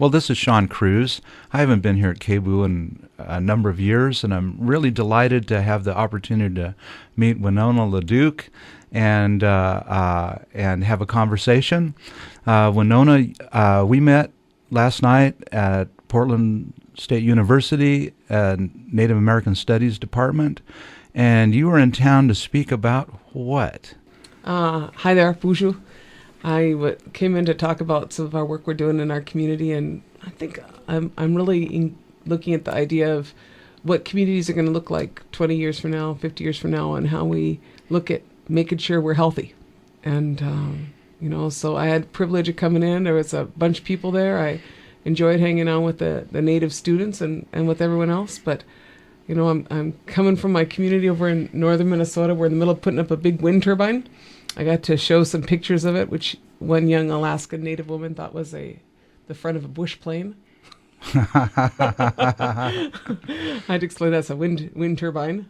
Well, this is Sean Cruz. I haven't been here at KBOO in a number of years, and I'm really delighted to have the opportunity to meet Winona LaDuke and have a conversation. Winona, we met last night at Portland State University Native American Studies Department, and you were in town to speak about what? Hi there, Buju. I came in to talk about some of our work we're doing in our community, and I think I'm really looking at the idea of what communities are going to look like 20 years from now, 50 years from now, and how we look at making sure we're healthy. And, so I had the privilege of coming in. There was a bunch of people there. I enjoyed hanging out with the native students and with everyone else. But, I'm coming from my community over in northern Minnesota. We're in the middle of putting up a big wind turbine. I got to show some pictures of it, which one young Alaskan Native woman thought was the front of a bush plane. I had to explain that's a wind turbine.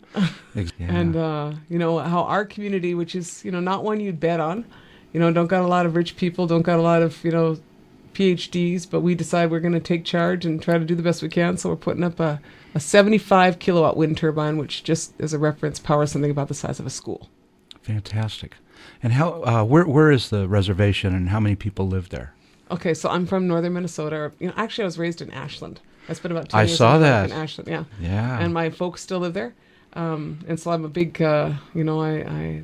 Yeah. And, how our community, which is, not one you'd bet on, don't got a lot of rich people, don't got a lot of, PhDs, but we decide we're going to take charge and try to do the best we can. So we're putting up a 75 kilowatt wind turbine, which just as a reference powers something about the size of a school. Fantastic. And how? Where is the reservation, and how many people live there? Okay, so I'm from northern Minnesota. Actually, I was raised in Ashland. I spent about 10 I years saw in that. Ashland, yeah. Yeah. And my folks still live there. And so I'm a big, I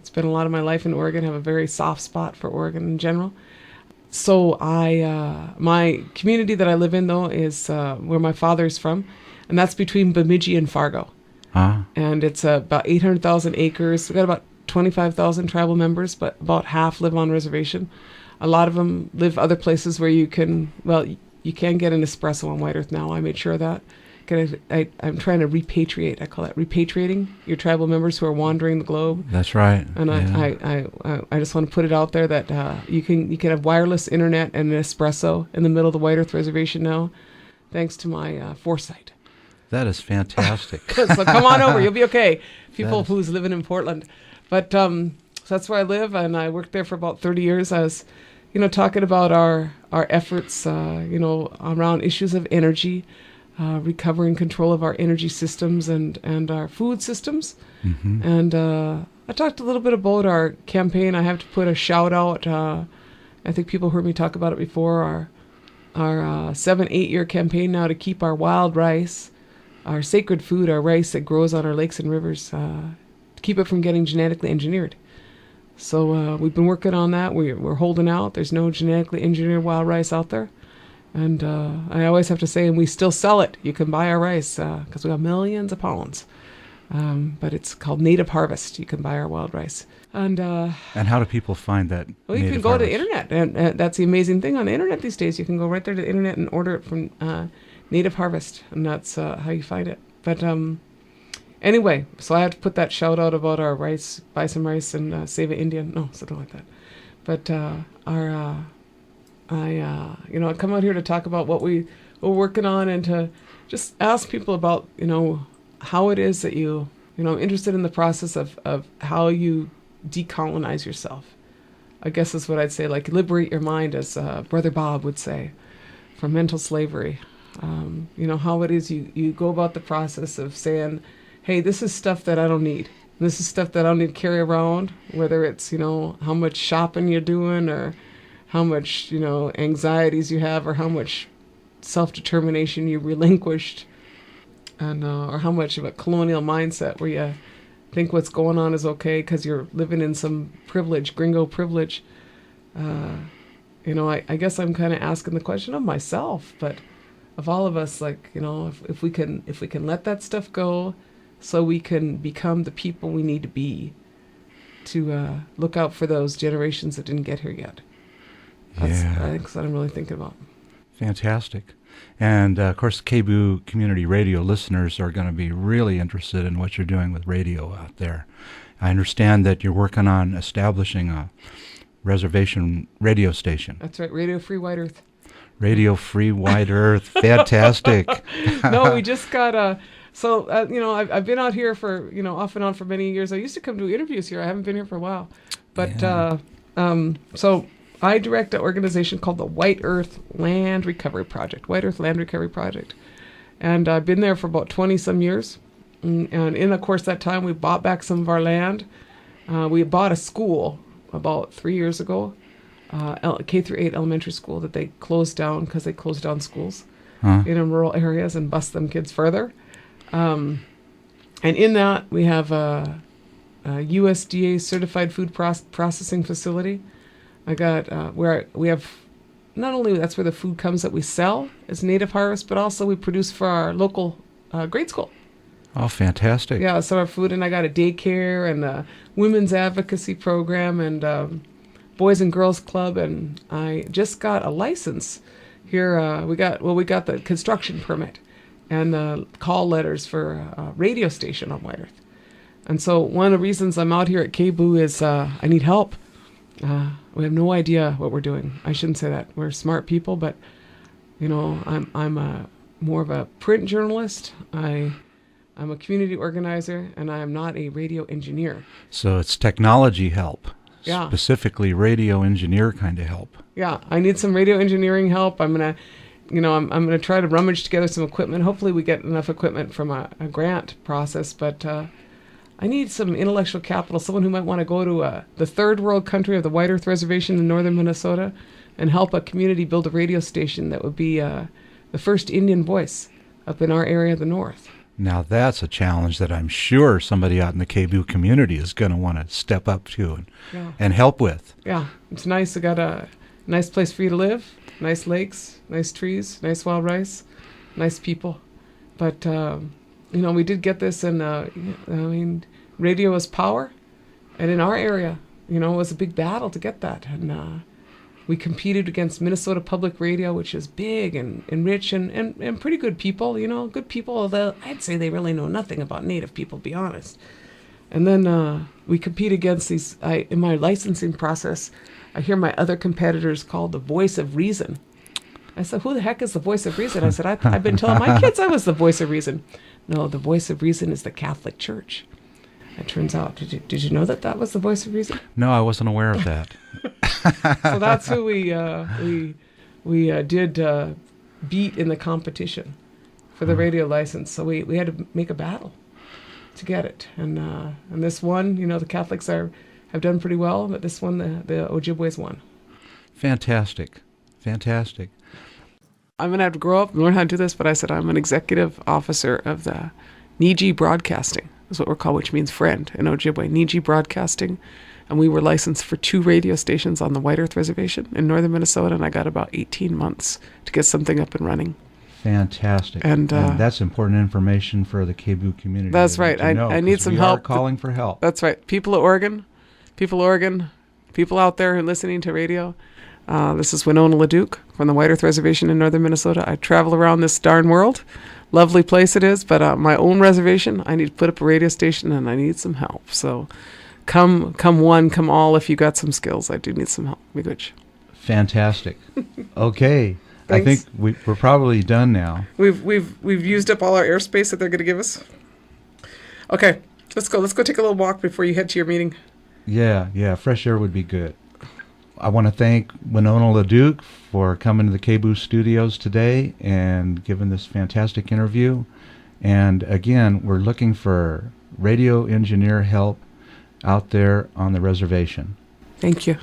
spent a lot of my life in Oregon, have a very soft spot for Oregon in general. So my community that I live in, though, is where my father's from, and that's between Bemidji and Fargo. And it's about 800,000 acres. We've got about 25,000 tribal members, but about half live on reservation. A lot of them live other places where you can get an espresso on White Earth now. I made sure of that. I'm trying to repatriate. I call that repatriating your tribal members who are wandering the globe. That's right. And yeah. I just want to put it out there that you can have wireless internet and an espresso in the middle of the White Earth Reservation now, thanks to my foresight. That is fantastic. So come on over. You'll be okay. People who's living in Portland. But so that's where I live, and I worked there for about 30 years. I was, talking about our efforts, around issues of energy, recovering control of our energy systems and our food systems. Mm-hmm. And I talked a little bit about our campaign. I have to put a shout out. I think people heard me talk about it before. Our 7-8 year campaign now to keep our wild rice, our sacred food, our rice that grows on our lakes and rivers, keep it from getting genetically engineered. So we've been working on that. We're holding out. There's no genetically engineered wild rice out there. And I always have to say, and we still sell it. You can buy our rice because we got millions of pounds. But it's called Native Harvest. You can buy our wild rice. And how do people find that? Well, you can go to the internet. And that's the amazing thing on the internet these days. You can go right there to the internet and order it from Native Harvest. And that's how you find it. But anyway, so I have to put that shout out about our rice, buy some rice and save an Indian. No, something like that. But I come out here to talk about what we're working on and to just ask people about, how it is that I'm interested in the process of how you decolonize yourself. I guess is what I'd say, like liberate your mind, as Brother Bob would say, from mental slavery. How it is you go about the process of saying, hey, this is stuff that I don't need. This is stuff that I don't need to carry around, whether it's, how much shopping you're doing or how much, anxieties you have or how much self-determination you relinquished and or how much of a colonial mindset where you think what's going on is okay because you're living in some privilege, gringo privilege. I guess I'm kind of asking the question of myself, but of all of us, like, if we can let that stuff go so we can become the people we need to be to look out for those generations that didn't get here yet. I think that's what I'm really thinking about. Fantastic. And, of course, KBOO community radio listeners are going to be really interested in what you're doing with radio out there. I understand that you're working on establishing a reservation radio station. That's right, Radio Free White Earth. Radio Free White Earth. Fantastic. No, we just got I've been out here for, off and on for many years. I used to come do interviews here. I haven't been here for a while. But, so I direct an organization called the White Earth Land Recovery Project. White Earth Land Recovery Project. And I've been there for about 20 some years. And in, of course, that time we bought back some of our land. We bought a school about 3 years ago, K through 8 elementary school that they closed down because they closed down schools in rural areas and bused them kids further. And in that we have a USDA certified food processing facility. I got where we have not only that's where the food comes that we sell as native harvest, but also we produce for our local grade school. Oh, fantastic. Yeah, so our food, and I got a daycare and a women's advocacy program and Boys and Girls Club, and I just got a license here. We got the construction permit and the call letters for a radio station on White Earth. And so one of the reasons I'm out here at KBOO is I need help. We have no idea what we're doing. I shouldn't say that. We're smart people, but I'm more of a print journalist. I'm a community organizer, and I am not a radio engineer. So it's technology help, Yeah. specifically radio engineer kind of help. Yeah, I need some radio engineering help. I'm gonna try to rummage together some equipment. Hopefully, we get enough equipment from a grant process. But I need some intellectual capital. Someone who might want to go to the third world country of the White Earth Reservation in northern Minnesota, and help a community build a radio station that would be the first Indian voice up in our area of the north. Now that's a challenge that I'm sure somebody out in the KBOO community is going to want to step up to and help with. Yeah, it's nice. I got a nice place for you to live, nice lakes, nice trees, nice wild rice, nice people. But, we did get this, and radio is power. And in our area, it was a big battle to get that. And we competed against Minnesota Public Radio, which is big and rich and pretty good people, good people. Although I'd say they really know nothing about Native people, to be honest. And then we compete against these. In my licensing process, I hear my other competitors called the voice of reason. I said, who the heck is the voice of reason? I said, I've been telling my kids I was the voice of reason. No, the voice of reason is the Catholic Church. It turns out, did you know that was the voice of reason? No, I wasn't aware of that. So that's who we did beat in the competition for the radio license. So we had to make a battle to get it. And this one, the Catholics have done pretty well, but this one, the Ojibways won. Fantastic. Fantastic. I'm going to have to grow up and learn how to do this, but I said I'm an executive officer of the Niji Broadcasting, is what we're called, which means friend in Ojibwe, Niji Broadcasting. And we were licensed for 2 radio stations on the White Earth Reservation in northern Minnesota, and I got about 18 months to get something up and running. Fantastic. And that's important information for the KBOO community. That's right. I need some help. We are calling for help. That's right. People of Oregon, people out there who are listening to radio. This is Winona LaDuke from the White Earth Reservation in northern Minnesota. I travel around this darn world. Lovely place it is, but my own reservation, I need to put up a radio station, and I need some help. So come one, come all. If you got some skills, I do need some help. Be good. Fantastic. Okay. Thanks. I think we're probably done now. We've used up all our airspace that they're going to give us. Okay, let's go take a little walk before you head to your meeting. Yeah. Fresh air would be good. I want to thank Winona LaDuke for coming to the KBOO studios today and giving this fantastic interview. And again, we're looking for radio engineer help out there on the reservation. Thank you.